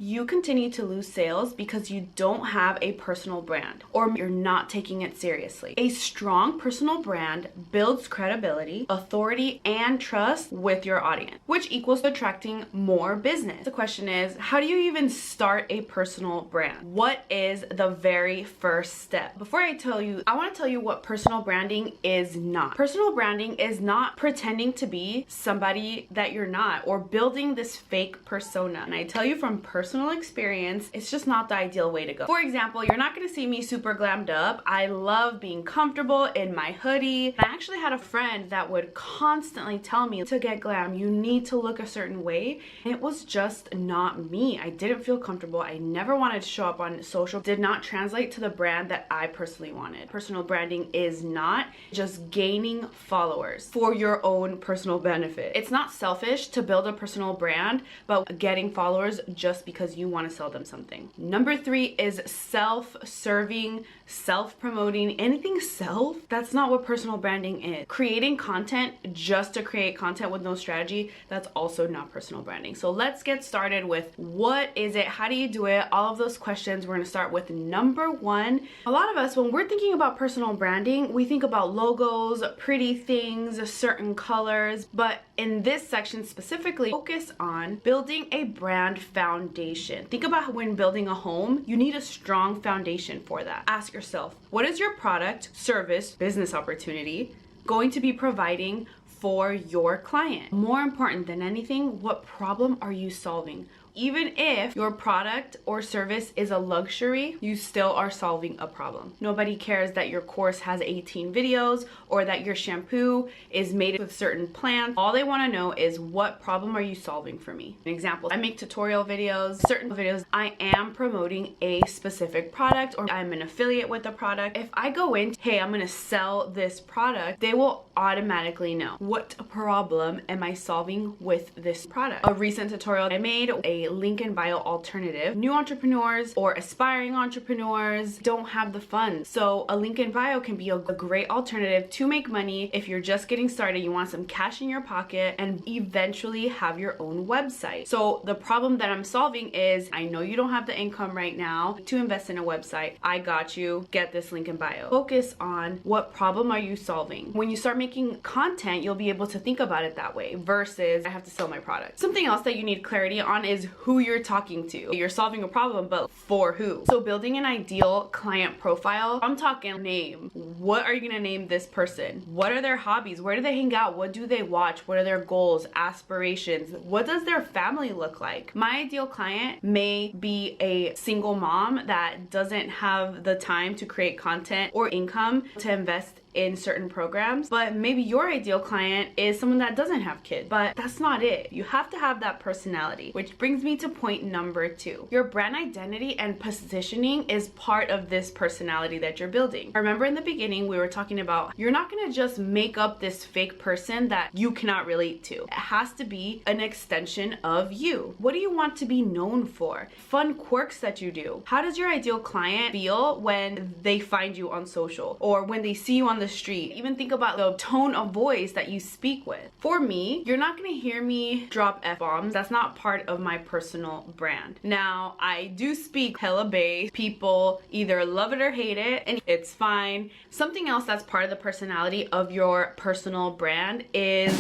You continue to lose sales because you don't have a personal brand or you're not taking it seriously. A strong personal brand builds credibility, authority, and trust with your audience, which equals attracting more business. The question is, how do you even start a personal brand? What is the very first step? Before I tell you, I want to tell you what personal branding is not. Personal branding is not pretending to be somebody that you're not or building this fake persona. And I tell you from personal experience, it's just not the ideal way to go. For example, you're not going to see me super glammed up. I love being comfortable in my hoodie. I actually had a friend that would constantly tell me to get glam, you need to look a certain way. And it was just not me. I didn't feel comfortable. I never wanted to show up on social. Did not translate to the brand that I personally wanted. Personal branding is not just gaining followers for your own personal benefit. It's not selfish to build a personal brand, but getting followers just because you want to sell them something. Number 3 is self-serving, self-promoting. Anything self, that's not what personal branding is. Creating content just to create content with no strategy, that's also not personal branding. So let's get started with what is it, how do you do it, all of those questions. We're going to start with number 1. A lot of us, when we're thinking about personal branding, we think about logos, pretty things, certain colors, but in this section specifically, focus on building a brand foundation. Think about when building a home, you need a strong foundation for that. Ask yourself, what is your product, service, business opportunity going to be providing for your client? More important than anything, what problem are you solving? Even if your product or service is a luxury, you still are solving a problem. Nobody cares that your course has 18 videos or that your shampoo is made with certain plants. All they want to know is, what problem are you solving for me? An example, I make tutorial videos, certain videos I am promoting a specific product or I'm an affiliate with a product. If I go in, hey, I'm going to sell this product, they will automatically know, what problem am I solving with this product? A recent tutorial I made, a link in bio alternative. New entrepreneurs or aspiring entrepreneurs don't have the funds. So a link in bio can be a great alternative to make money if you're just getting started, you want some cash in your pocket and eventually have your own website. So the problem that I'm solving is, I know you don't have the income right now to invest in a website. I got you. Get this link in bio. Focus on what problem are you solving. When you start making content, you'll be able to think about it that way versus I have to sell my product. Something else that you need clarity on is who you're talking to. You're solving a problem, but for who? So building an ideal client profile, I'm talking name. What are you gonna name this person? What are their hobbies? Where do they hang out? What do they watch? What are their goals, aspirations? What does their family look like? My ideal client may be a single mom that doesn't have the time to create content or income to invest in certain programs, but maybe your ideal client is someone that doesn't have kids, but that's not it. You have to have that personality, which brings me to point number 2. Your brand identity and positioning is part of this personality that you're building. Remember in the beginning, we were talking about, you're not gonna just make up this fake person that you cannot relate to. It has to be an extension of you. What do you want to be known for? Fun quirks that you do. How does your ideal client feel when they find you on social or when they see you on the street? Even think about the tone of voice that you speak with. For me, you're not gonna hear me drop F-bombs. That's not part of my personal brand. Now, I do speak hella bass. People either love it or hate it, and it's fine. Something else that's part of the personality of your personal brand is,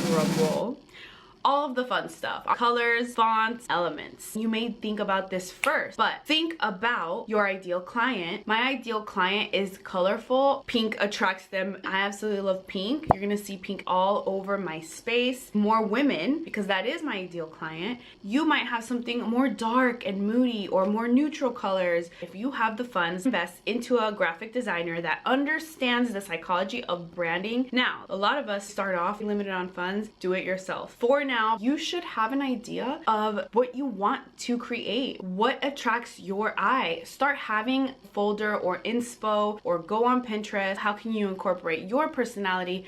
drum roll, all of the fun stuff. Colors, fonts, elements. You may think about this first, but think about your ideal client. My ideal client is colorful. Pink attracts them. I absolutely love pink. You're gonna see pink all over my space. More women, because that is my ideal client. You might have something more dark and moody or more neutral colors. If you have the funds, invest into a graphic designer that understands the psychology of branding. Now, a lot of us start off limited on funds, do it yourself. For now, you should have an idea of what you want to create, what attracts your eye. Start having a folder or inspo or go on Pinterest. How can you incorporate your personality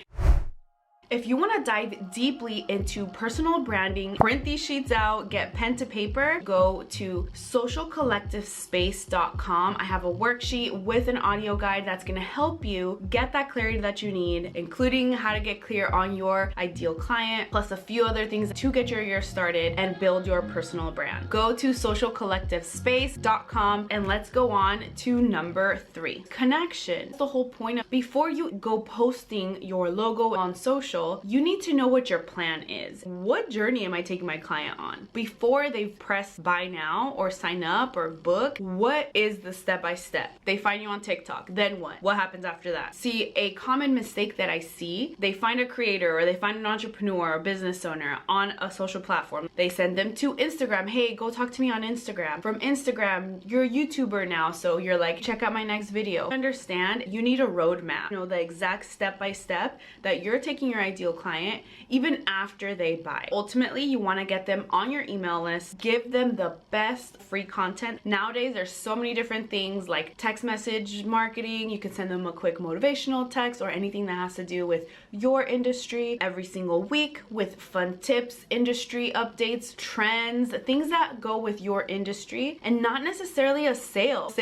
If you want to dive deeply into personal branding, print these sheets out, get pen to paper, go to socialcollectivespace.com. I have a worksheet with an audio guide that's going to help you get that clarity that you need, including how to get clear on your ideal client, plus a few other things to get your year started and build your personal brand. Go to socialcollectivespace.com and let's go on to number 3, connection. The whole point of, before you go posting your logo on social, you need to know what your plan is. What journey am I taking my client on? Before they've pressed buy now or sign up or book, what is the step-by-step? They find you on TikTok, then what? What happens after that? See, a common mistake that I see, they find a creator or they find an entrepreneur or business owner on a social platform. They send them to Instagram. Hey, go talk to me on Instagram. From Instagram, you're a YouTuber now, so you're like, check out my next video. Understand, you need a roadmap. You know, the exact step-by-step that you're taking your ideal client even after they buy. Ultimately, you want to get them on your email list, give them the best free content. Nowadays, there's so many different things like text message marketing. You can send them a quick motivational text or anything that has to do with your industry every single week with fun tips, industry updates, trends, things that go with your industry, and not necessarily a sale.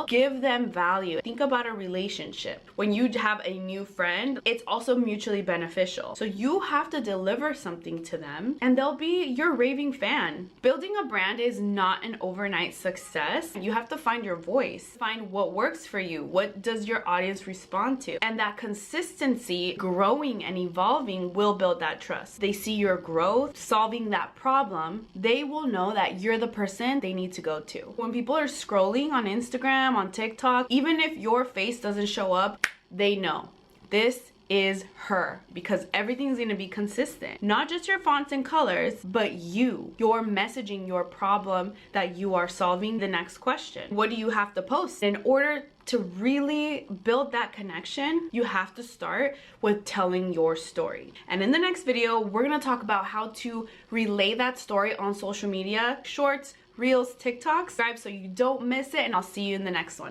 Give them value. Think about a relationship. When you have a new friend, it's also mutually beneficial. So you have to deliver something to them and they'll be your raving fan. Building a brand is not an overnight success. You have to find your voice, find what works for you, what does your audience respond to, and that consistency, growing and evolving, will build that trust. They see your growth, solving that problem, they will know that you're the person they need to go to. When people are scrolling on Instagram, on TikTok, even if your face doesn't show up, they know this is her, because everything's going to be consistent. Not just your fonts and colors, but your messaging, your problem that you are solving. The next question, what do you have to post? In order to really build that connection, you have to start with telling your story. And in the next video, we're going to talk about how to relay that story on social media, shorts, reels, TikToks. Subscribe so you don't miss it, and I'll see you in the next one.